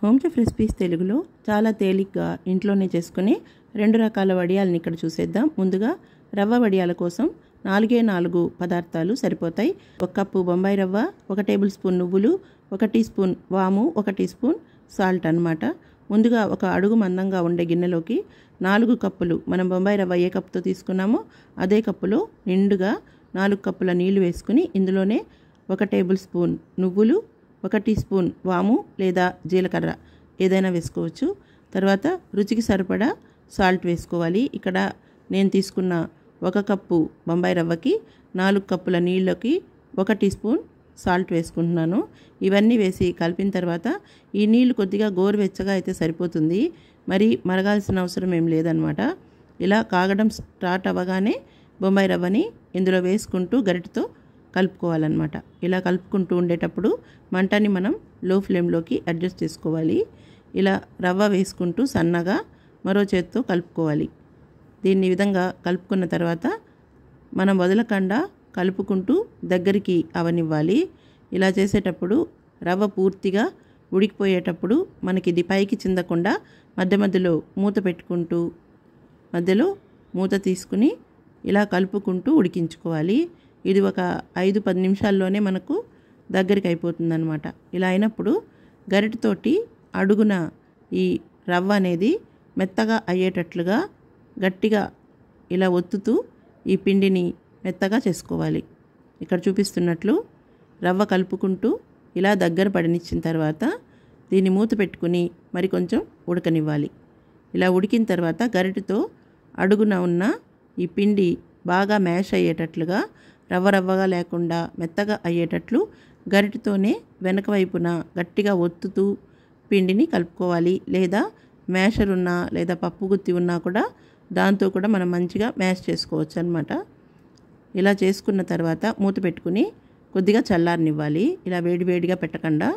Home chef recipes తెలుగులో చాలా తేలిగ్గా ఇంట్లోనే చేసుకుని 2 రకాల వడియాలని ఇక్కడ చూసేద్దాం. ముందుగా రవ్వ వడియాల కోసం 4 పదార్థాలు సరిపోతాయి. 1 కప్పు బొంబాయి రవ్వ, 1 టేబుల్ స్పూన్ నువ్వులు, 1 టీ స్పూన్ వాము, 1 టీ స్పూన్ సాల్ట్ అన్నమాట. ముందుగా ఒక అడుగు మందంగా ఉండే గిన్నెలోకి 4 కప్పులు మనం బొంబాయి రవ్వ ఏ కప్పుతో తీసుకున్నామో అదే కప్పులో నిండుగా 4 కప్పుల నీళ్లు వేసుకుని ఇందులోనే 1 టేబుల్ స్పూన్ నువ్వులు, 1 టీ స్పూన్ వాము లేదా జీలకర్ర ఏదైనా వేసుకోవచ్చు. తర్వాత రుచికి సరిపడా సాల్ట్ వేసుకోవాలి. ఇక్కడ నేను తీసుకున్న 1 కప్పు బొంబాయి రవ్వకి 4 కప్పుల నీళ్ళకి 1 టీ స్పూన్ సాల్ట్ వేసుకుంటున్నాను. ఇవన్నీ వేసి కలిపిన తర్వాత ఈ నీళ్లు కొద్దిగా గోరువెచ్చగా అయితే సరిపోతుంది, మరి మరగాల్సిన అవసరం ఏం లేదనమాట. ఇలా కాగడం స్టార్ట్ అవ్వగానే బొంబాయి రవ్వని ఇందులో వేసుకుంటూ గరిటెతో కలుపుకోవాలన్నమాట. ఇలా కలుపుకుంటూ ఉండేటప్పుడు మంటని మనం లో ఫ్లేమ్లోకి అడ్జస్ట్ చేసుకోవాలి. ఇలా రవ్వ వేసుకుంటూ సన్నగా మరో చేత్తో కలుపుకోవాలి. దీన్ని విధంగా కలుపుకున్న తర్వాత మనం వదలకుండా కలుపుకుంటూ దగ్గరికి అవనివ్వాలి. ఇలా చేసేటప్పుడు రవ్వ పూర్తిగా ఉడికిపోయేటప్పుడు మనకి ఇది పైకి చిందకుండా మధ్య మధ్యలో మూత పెట్టుకుంటూ మధ్యలో మూత తీసుకుని ఇలా కలుపుకుంటూ ఉడికించుకోవాలి. ఇది ఒక 5-10 నిమిషాల్లోనే మనకు దగ్గరికి అయిపోతుందన్నమాట. ఇలా అయినప్పుడు గరిటెతోటి అడుగున ఈ రవ్వ అనేది మెత్తగా అయ్యేటట్లుగా గట్టిగా ఇలా ఒత్తుతూ ఈ పిండిని మెత్తగా చేసుకోవాలి. ఇక్కడ చూపిస్తున్నట్లు రవ్వ కలుపుకుంటూ ఇలా దగ్గర పడనిచ్చిన తర్వాత దీన్ని మూత పెట్టుకుని మరి కొంచెం ఉడకనివ్వాలి. ఇలా ఉడికిన తర్వాత గరిటెతో అడుగున ఉన్న ఈ పిండి బాగా మ్యాష్ అయ్యేటట్లుగా రవ్వగా లేకుండా మెత్తగా అయ్యేటట్లు గరిటెతోనే వెనక వైపున గట్టిగా ఒత్తుతూ పిండిని కలుపుకోవాలి. లేదా మ్యాషర్ ఉన్నా లేదా పప్పు గుత్తి ఉన్నా కూడా దాంతో కూడా మనం మంచిగా మ్యాష్ చేసుకోవచ్చు అన్నమాట. ఇలా చేసుకున్న తర్వాత మూత పెట్టుకుని కొద్దిగా చల్లారనివ్వాలి. ఇలా వేడివేడిగా పెట్టకుండా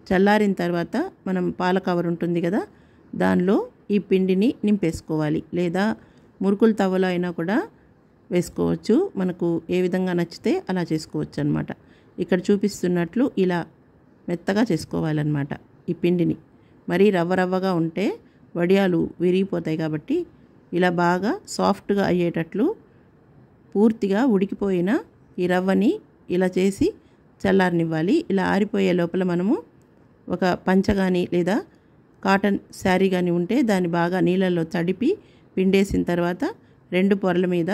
చల్లారిన తర్వాత మనం పాల కవర్ ఉంటుంది కదా, దానిలో ఈ పిండిని నింపేసుకోవాలి. లేదా మురుకుల తవ్వలో అయినా కూడా వేసుకోవచ్చు. మనకు ఏ విధంగా నచ్చితే అలా చేసుకోవచ్చు అన్నమాట. ఇక్కడ చూపిస్తున్నట్లు ఇలా మెత్తగా చేసుకోవాలన్నమాట ఈ పిండిని. మరీ రవ్వగా ఉంటే వడియాలు విరిగిపోతాయి కాబట్టి ఇలా బాగా సాఫ్ట్గా అయ్యేటట్లు పూర్తిగా ఉడికిపోయిన ఈ రవ్వని ఇలా చేసి చల్లారనివ్వాలి. ఇలా ఆరిపోయే లోపల మనము ఒక పంచ కానీ లేదా కాటన్ శారీ కానీ ఉంటే దాన్ని బాగా నీళ్ళల్లో తడిపి పిండేసిన తర్వాత 2 పొరల మీద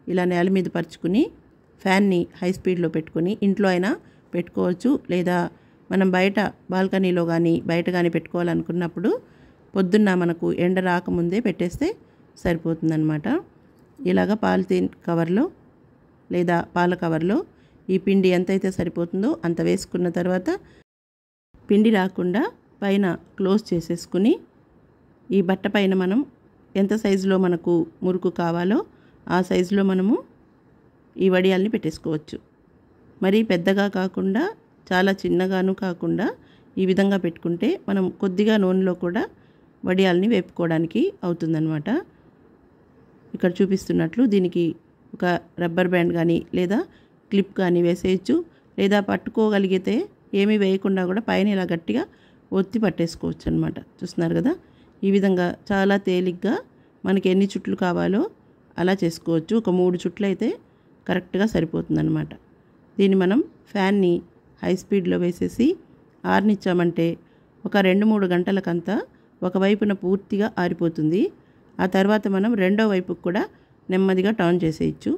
ఇలా నేల మీద పరుచుకుని ఫ్యాన్ని హై స్పీడ్లో పెట్టుకుని ఇంట్లో అయినా పెట్టుకోవచ్చు. లేదా మనం బయట బాల్కనీలో కానీ బయట కానీ పెట్టుకోవాలనుకున్నప్పుడు పొద్దున్న మనకు ఎండ రాకముందే పెట్టేస్తే సరిపోతుందన్నమాట. ఇలాగ పాలిథీన్ కవర్లో లేదా పాల కవర్లో ఈ పిండి ఎంతైతే సరిపోతుందో అంత వేసుకున్న తర్వాత పిండి రాకుండా పైన క్లోజ్ చేసేసుకుని ఈ బట్ట పైన మనం ఎంత సైజులో మనకు మురుకు కావాలో ఆ సైజులో మనము ఈ వడియాల్ని పెట్టేసుకోవచ్చు. మరీ పెద్దగా కాకుండా చాలా చిన్నగాను కాకుండా ఈ విధంగా పెట్టుకుంటే మనం కొద్దిగా నూనెలో కూడా వడియాల్ని వేపుకోవడానికి అవుతుందన్నమాట. ఇక్కడ చూపిస్తున్నట్లు దీనికి ఒక రబ్బర్ బ్యాండ్ కానీ లేదా క్లిప్ కానీ వేసేయచ్చు. లేదా పట్టుకోగలిగితే ఏమీ వేయకుండా కూడా పైన ఇలా గట్టిగా ఒత్తి పట్టేసుకోవచ్చు అన్నమాట. చూస్తున్నారు కదా, ఈ విధంగా చాలా తేలిగ్గా మనకి ఎన్ని చుట్లు కావాలో అలా చేసుకోవచ్చు. ఒక 3 చుట్లు అయితే కరెక్ట్గా సరిపోతుందన్నమాట. దీన్ని మనం ఫ్యాన్ని హై స్పీడ్లో వేసేసి ఆరనిచ్చామంటే ఒక 2-3 గంటలకంతా ఒకవైపున పూర్తిగా ఆరిపోతుంది. ఆ తర్వాత మనం రెండో వైపుకు కూడా నెమ్మదిగా టర్న్ చేసేయచ్చు.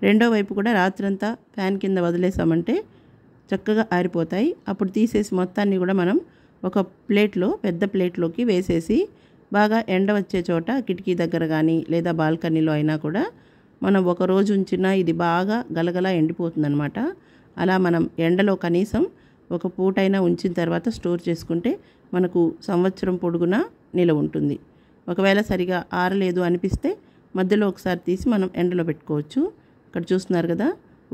రెండో వైపు కూడా రాత్రంతా ఫ్యాన్ కింద వదిలేసామంటే చక్కగా ఆరిపోతాయి. అప్పుడు తీసేసి మొత్తాన్ని కూడా మనం ఒక ప్లేట్లో పెద్ద ప్లేట్లోకి వేసేసి బాగా ఎండ వచ్చే చోట కిటికీ దగ్గర కానీ లేదా బాల్కనీలో అయినా కూడా మనం ఒక రోజు ఉంచినా ఇది బాగా గలగలా ఎండిపోతుందన్నమాట. అలా మనం ఎండలో కనీసం ఒక పూటైనా ఉంచిన తర్వాత స్టోర్ చేసుకుంటే మనకు సంవత్సరం పొడుగునా నిలవ ఉంటుంది. ఒకవేళ సరిగా ఆరలేదు అనిపిస్తే మధ్యలో ఒకసారి తీసి మనం ఎండలో పెట్టుకోవచ్చు. ఇక్కడ చూస్తున్నారు కదా,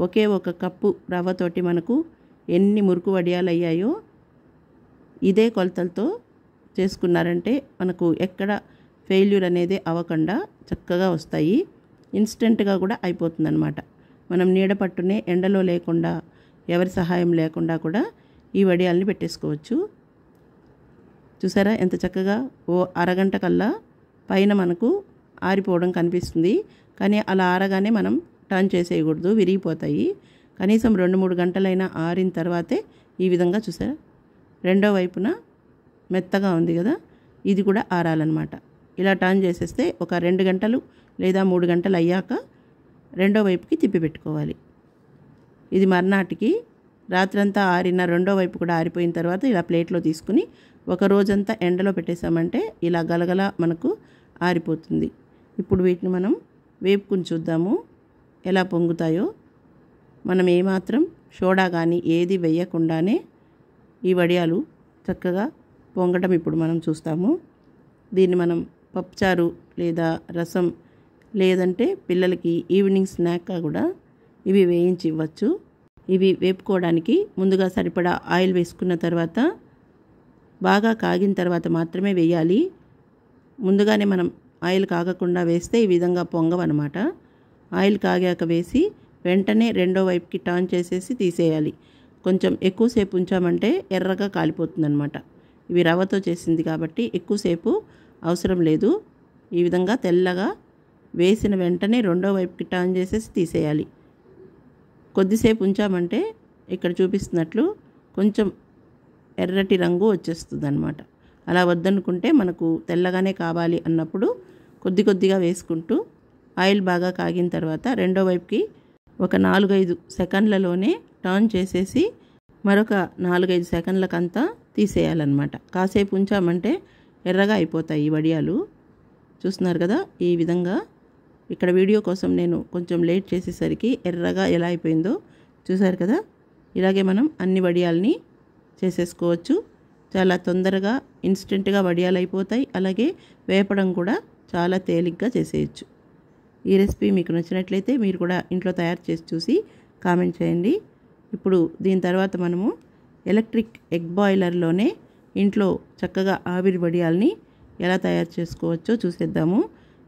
ఒకే 1 కప్పు రవ్వతోటి మనకు ఎన్ని మురుకు వడియాలు అయ్యాయో. ఇదే కొలతలతో చేసుకున్నారంటే మనకు ఎక్కడ ఫెయిల్యూర్ అనేది అవ్వకుండా చక్కగా వస్తాయి. ఇన్స్టెంట్గా కూడా అయిపోతుందన్నమాట. మనం నీడ పట్టునే ఎండలో లేకుండా ఎవరి సహాయం లేకుండా కూడా ఈ వడియాల్ని పెట్టేసుకోవచ్చు. చూసారా ఎంత చక్కగా ఓ అరగంట కల్లా పైన మనకు ఆరిపోవడం కనిపిస్తుంది. కానీ అలా ఆరగానే మనం టర్న్ చేసేయకూడదు, విరిగిపోతాయి. కనీసం 2-3 గంటలైనా ఆరిన తర్వాతే ఈ విధంగా చూసారా రెండో వైపున మెత్తగా ఉంది కదా, ఇది కూడా ఆరాలన్నమాట. ఇలా టర్న్ చేసేస్తే ఒక 2 గంటలు లేదా 3 గంటలు అయ్యాక రెండో వైపుకి తిప్పి పెట్టుకోవాలి. ఇది మర్నాటికి రాత్రంతా ఆరిన రెండో వైపు కూడా ఆరిపోయిన తర్వాత ఇలా ప్లేట్లో తీసుకుని ఒక రోజంతా ఎండలో పెట్టేసామంటే ఇలా గలగల మనకు ఆరిపోతుంది. ఇప్పుడు వీటిని మనం వేపుకుని చూద్దాము ఎలా పొంగుతాయో. మనం ఏమాత్రం సోడా కానీ ఏది వేయకుండానే ఈ వడియాలు చక్కగా పొంగడం ఇప్పుడు మనం చూస్తాము. దీన్ని మనం పప్పుచారు లేదా రసం లేదంటే పిల్లలకి ఈవినింగ్ స్నాక్గా కూడా ఇవి వేయించి ఇవ్వచ్చు. ఇవి వేపుకోవడానికి ముందుగా సరిపడా ఆయిల్ వేసుకున్న తర్వాత బాగా కాగిన తర్వాత మాత్రమే వేయాలి. ముందుగానే మనం ఆయిల్ కాగకుండా వేస్తే ఈ విధంగా పొంగవన్నమాట. ఆయిల్ కాగాక వేసి వెంటనే రెండో వైపుకి టర్న్ చేసేసి తీసేయాలి. కొంచెం ఎక్కువసేపు ఉంచామంటే ఎర్రగా కాలిపోతుందన్నమాట. ఇవి రవ్వతో చేసింది కాబట్టి ఎక్కువసేపు అవసరం లేదు. ఈ విధంగా తెల్లగా వేసిన వెంటనే రెండో వైపుకి టర్న్ చేసేసి తీసేయాలి. కొద్దిసేపు ఉంచామంటే ఇక్కడ చూపిస్తున్నట్లు కొంచెం ఎర్రటి రంగు వచ్చేస్తుంది అన్నమాట. అలా వద్దనుకుంటే మనకు తెల్లగానే కావాలి అన్నప్పుడు కొద్ది కొద్దిగా వేసుకుంటూ ఆయిల్ బాగా కాగిన తర్వాత రెండో వైపుకి ఒక 4-5 సెకండ్లలోనే టర్న్ చేసేసి మరొక 4-5 సెకండ్లకంతా తీసేయాలన్నమాట. కాసేపు ఉంచామంటే ఎర్రగా అయిపోతాయి ఈ వడియాలు. చూస్తున్నారు కదా ఈ విధంగా. ఇక్కడ వీడియో కోసం నేను కొంచెం లేట్ చేసేసరికి ఎర్రగా ఎలా అయిపోయిందో చూసారు కదా. ఇలాగే మనం అన్ని వడియాల్ని చేసేసుకోవచ్చు. చాలా తొందరగా ఇన్స్టెంట్గా వడియాలు అయిపోతాయి. అలాగే వేపడం కూడా చాలా తేలిగ్గా చేసేయచ్చు. ఈ రెసిపీ మీకు నచ్చినట్లయితే మీరు కూడా ఇంట్లో తయారు చేసి చూసి కామెంట్ చేయండి. ఇప్పుడు దీని తర్వాత మనము ఎలక్ట్రిక్ ఎగ్ బాయిలర్లోనే ఇంట్లో చక్కగా ఆవిరి వడియాల్ని ఎలా తయారు చేసుకోవచ్చో చూసేద్దాము.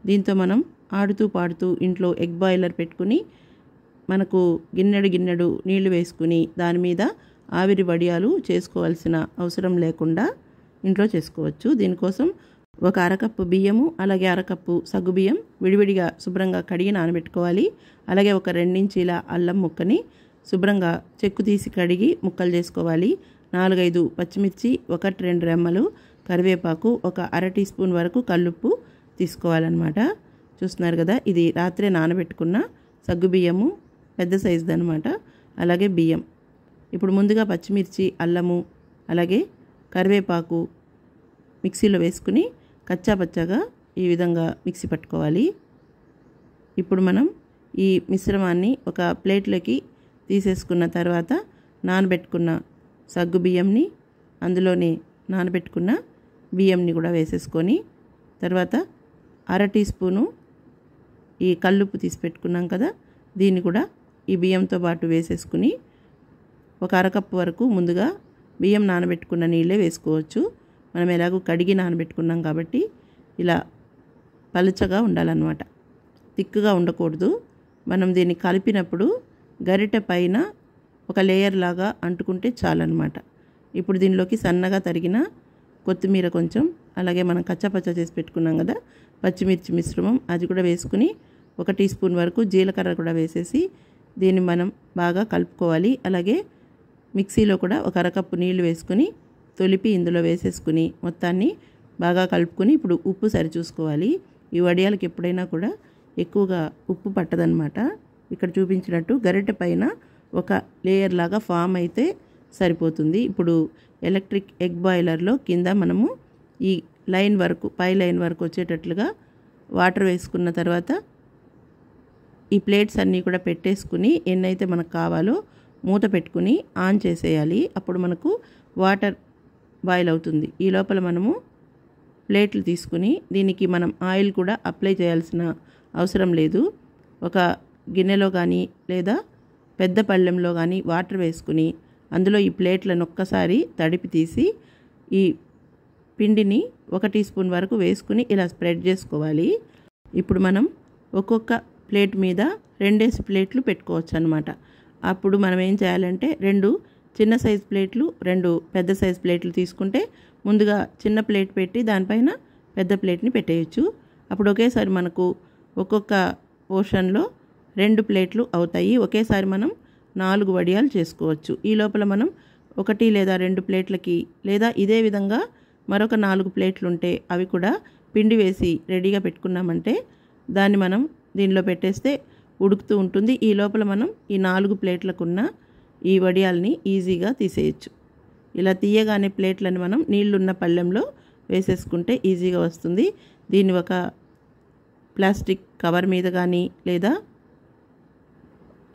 దీంతో మనం ఆడుతూ పాడుతూ ఇంట్లో ఎగ్ బాయిలర్ పెట్టుకుని మనకు గిన్నెడు నీళ్లు వేసుకుని దాని మీద ఆవిరి వడియాలు చేసుకోవాల్సిన అవసరం లేకుండా ఇంట్లో చేసుకోవచ్చు. దీనికోసం ఒక అరకప్పు బియ్యము అలాగే అరకప్పు సగ్గుబియ్యం విడివిడిగా శుభ్రంగా కడిగి నానబెట్టుకోవాలి. అలాగే ఒక 2 ఇంచీల అల్లం ముక్కని శుభ్రంగా చెక్కు తీసి కడిగి ముక్కలు చేసుకోవాలి. 4-5 పచ్చిమిర్చి, 1-2 రెమ్మలు కరివేపాకు, ఒక అర టీ స్పూన్ వరకు కల్లుప్పు తీసుకోవాలన్నమాట. చూస్తున్నారు కదా ఇది రాత్రే నానబెట్టుకున్న సగ్గుబియ్యము పెద్ద సైజుది అనమాట. అలాగే బియ్యం. ఇప్పుడు ముందుగా పచ్చిమిర్చి, అల్లము అలాగే కరివేపాకు మిక్సీలో వేసుకుని కచ్చాపచ్చాగా ఈ విధంగా మిక్సీ పట్టుకోవాలి. ఇప్పుడు మనం ఈ మిశ్రమాన్ని ఒక ప్లేట్లోకి తీసేసుకున్న తర్వాత నానబెట్టుకున్న సగ్గు బియ్యంని అందులోనే నానబెట్టుకున్న బియ్యంని కూడా వేసేసుకొని తర్వాత అర టీ స్పూను ఈ కల్లుప్పు తీసి పెట్టుకున్నాం కదా దీన్ని కూడా ఈ బియ్యంతో పాటు వేసేసుకుని ఒక అరకప్పు వరకు ముందుగా బియ్యం నానబెట్టుకున్న నీళ్ళే వేసుకోవచ్చు. మనం ఎలాగో కడిగి నానబెట్టుకున్నాం కాబట్టి ఇలా పలుచగా ఉండాలన్నమాట, తిక్కుగా ఉండకూడదు. మనం దీన్ని కలిపినప్పుడు గరిటె పైన ఒక లేయర్ లాగా అంటుకుంటే చాలన్నమాట. ఇప్పుడు దీనిలోకి సన్నగా తరిగిన కొత్తిమీర కొంచెం అలాగే మనం కచ్చాపచ్చా చేసి పెట్టుకున్నాం కదా పచ్చిమిర్చి మిశ్రమం అది కూడా వేసుకుని 1 టీ స్పూన్ వరకు జీలకర్ర కూడా వేసేసి దీన్ని మనం బాగా కలుపుకోవాలి. అలాగే మిక్సీలో కూడా ఒక అరకప్పు నీళ్లు వేసుకుని తొలిపి ఇందులో వేసేసుకుని మొత్తాన్ని బాగా కలుపుకొని ఇప్పుడు ఉప్పు సరి చూసుకోవాలి. ఈ వడియాలకి ఎప్పుడైనా కూడా ఎక్కువగా ఉప్పు పట్టదనమాట. ఇక్కడ చూపించినట్టు గరిటె పైన ఒక లేయర్ లాగా ఫామ్ అయితే సరిపోతుంది. ఇప్పుడు ఎలక్ట్రిక్ ఎగ్ బాయిలర్లో కింద మనము ఈ లైన్ వరకు పై లైన్ వరకు వచ్చేటట్లుగా వాటర్ వేసుకున్న తర్వాత ఈ ప్లేట్స్ అన్నీ కూడా పెట్టేసుకుని ఎన్నైతే మనకు కావాలో మూత పెట్టుకుని ఆన్ చేసేయాలి. అప్పుడు మనకు వాటర్ బాయిల్ అవుతుంది. ఈ లోపల మనము ప్లేట్లు తీసుకుని దీనికి మనం ఆయిల్ కూడా అప్లై చేయాల్సిన అవసరం లేదు. ఒక గిన్నెలో కానీ లేదా పెద్ద పళ్ళెంలో కానీ వాటర్ వేసుకుని అందులో ఈ ప్లేట్లను ఒక్కసారి తడిపి తీసి ఈ పిండిని 1 టీ స్పూన్ వరకు వేసుకుని ఇలా స్ప్రెడ్ చేసుకోవాలి. ఇప్పుడు మనం ఒక్కొక్క ప్లేట్ మీద 2 ప్లేట్లు పెట్టుకోవచ్చు అన్నమాట. అప్పుడు మనం ఏం చేయాలంటే 2 చిన్న సైజు ప్లేట్లు 2 పెద్ద సైజు ప్లేట్లు తీసుకుంటే ముందుగా చిన్న ప్లేట్ పెట్టి దానిపైన పెద్ద ప్లేట్ని పెట్టేయచ్చు. అప్పుడు ఒకేసారి మనకు ఒక్కొక్క పోర్షన్లో 2 ప్లేట్లు అవుతాయి. ఒకేసారి మనం 4 వడియాలు చేసుకోవచ్చు. ఈ లోపల మనం 1 లేదా 2 ప్లేట్లకి లేదా ఇదే విధంగా మరొక 4 ప్లేట్లు ఉంటే అవి కూడా పిండి వేసి రెడీగా పెట్టుకున్నామంటే దాన్ని మనం దీనిలో పెట్టేస్తే ఉడుకుతూ ఉంటుంది. ఈ లోపల మనం ఈ 4 ప్లేట్లకున్న ఈ వడియాల్ని ఈజీగా తీసేయచ్చు. ఇలా తీయగానే ప్లేట్లను మనం నీళ్లున్న పళ్ళెంలో వేసేసుకుంటే ఈజీగా వస్తుంది. దీన్ని ఒక ప్లాస్టిక్ కవర్ మీద కానీ లేదా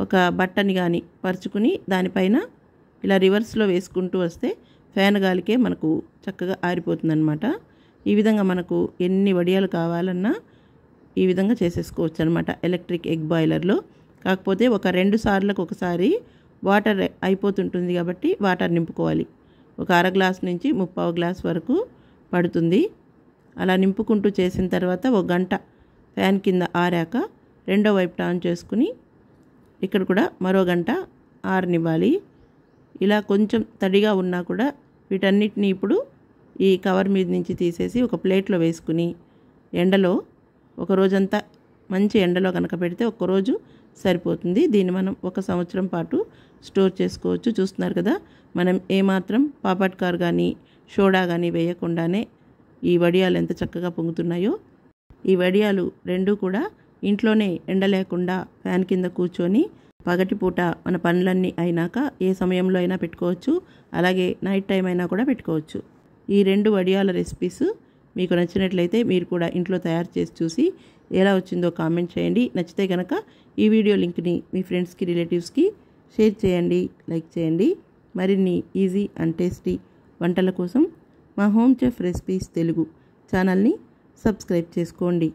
ఒక బట్టని కానీ పరుచుకుని దానిపైన ఇలా రివర్స్లో వేసుకుంటూ వస్తే ఫ్యాన్ గాలికే మనకు చక్కగా ఆరిపోతుందన్నమాట. ఈ విధంగా మనకు ఎన్ని వడియాలు కావాలన్నా ఈ విధంగా చేసేసుకోవచ్చు అనమాట ఎలక్ట్రిక్ ఎగ్ బాయిలర్లో. కాకపోతే ఒక 2 సార్లకు ఒకసారి వాటర్ అయిపోతుంటుంది కాబట్టి వాటర్ నింపుకోవాలి. ఒక అర గ్లాస్ నుంచి 3/4 గ్లాస్ వరకు పడుతుంది. అలా నింపుకుంటూ చేసిన తర్వాత 1 గంట ఫ్యాన్ కింద ఆరాక రెండో వైపు టర్న్ చేసుకుని ఇక్కడ కూడా మరో గంట ఆరనివ్వాలి. ఇలా కొంచెం తడిగా ఉన్నా కూడా వీటన్నిటిని ఇప్పుడు ఈ కవర్ మీద నుంచి తీసేసి ఒక ప్లేట్లో వేసుకుని ఎండలో ఒక రోజంతా మంచి ఎండలో కనుక పెడితే ఒక్కరోజు సరిపోతుంది. దీన్ని మనం 1 సంవత్సరం పాటు స్టోర్ చేసుకోవచ్చు. చూస్తున్నారు కదా, మనం ఏమాత్రం పాపడ్కార్ కానీ సోడా కానీ వేయకుండానే ఈ వడియాలు ఎంత చక్కగా పొంగుతున్నాయో. ఈ వడియాలు 2 కూడా ఇంట్లోనే ఎండ లేకుండా ఫ్యాన్ కింద కూర్చొని పగటిపూట మన పనులన్నీ అయినాక ఏ సమయంలో అయినా పెట్టుకోవచ్చు. అలాగే నైట్ టైం అయినా కూడా పెట్టుకోవచ్చు. ఈ 2 వడియాల రెసిపీస్ మీకు నచ్చినట్లయితే మీరు కూడా ఇంట్లో తయారు చేసి చూసి ఎలా వచ్చిందో కామెంట్ చేయండి. నచ్చితే కనుక ఈ వీడియో లింక్ని మీ ఫ్రెండ్స్కి రిలేటివ్స్కి షేర్ చేయండి, లైక్ చేయండి. మరిన్ని ఈజీ అండ్ టేస్టీ వంటల కోసం మా హోమ్ చెఫ్ రెసిపీస్ తెలుగు ఛానల్ని సబ్స్క్రైబ్ చేసుకోండి.